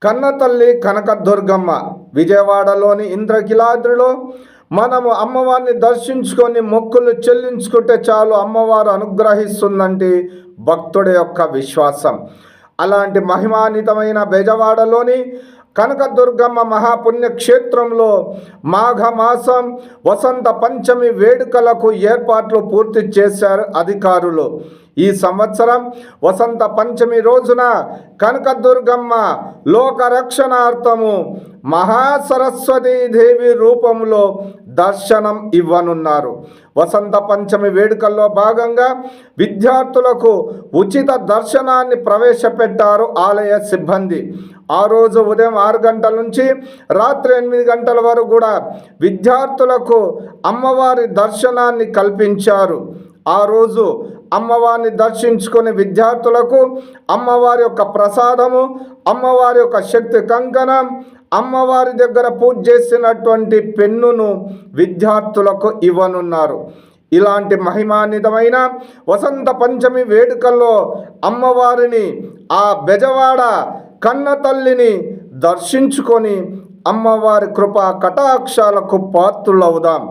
కన్నతల్లి కనకదుర్గమ్మ విజయవాడలోని ఇంద్రకీలాద్రిలో మనము అమ్మవారిని దర్శించుకొని మొక్కులు చెల్లించుకుంటే చాలు అమ్మవారు అనుగ్రహిస్తుందంటే భక్తుడి యొక్క విశ్వాసం. అలాంటి మహిమాన్వితమైన బెజవాడలోని కనకదుర్గమ్మ మహాపుణ్యక్షేత్రంలో మాఘమాసం వసంత పంచమి వేడుకలకు ఏర్పాట్లు పూర్తి చేశారు అధికారులు. ఈ సంవత్సరం వసంత పంచమి రోజున కనకదుర్గమ్మ లోకరక్షణార్థము మహాసరస్వతీదేవి రూపంలో దర్శనం ఇవ్వనున్నారు. వసంత పంచమి వేడుకల్లో భాగంగా విద్యార్థులకు ఉచిత దర్శనాన్ని ప్రవేశపెట్టారు ఆలయ సిబ్బంది. ఆ రోజు ఉదయం 6 గంటల నుంచి రాత్రి 8 గంటల వరకు కూడా విద్యార్థులకు అమ్మవారి దర్శనాన్ని కల్పించారు. ఆ రోజు అమ్మవారిని దర్శించుకునే విద్యార్థులకు అమ్మవారి యొక్క ప్రసాదము, అమ్మవారి యొక్క శక్తి కంకణం, అమ్మవారి దగ్గర పూజ చేసినటువంటి పెన్నును విద్యార్థులకు ఇవ్వనున్నారు. ఇలాంటి మహిమాన్వితమైన వసంత పంచమి వేడుకల్లో అమ్మవారిని, ఆ బెజవాడ కన్న తల్లిని దర్శించుకొని అమ్మవారి కృపా కటాక్షాలకు పాత్రులవుదాం.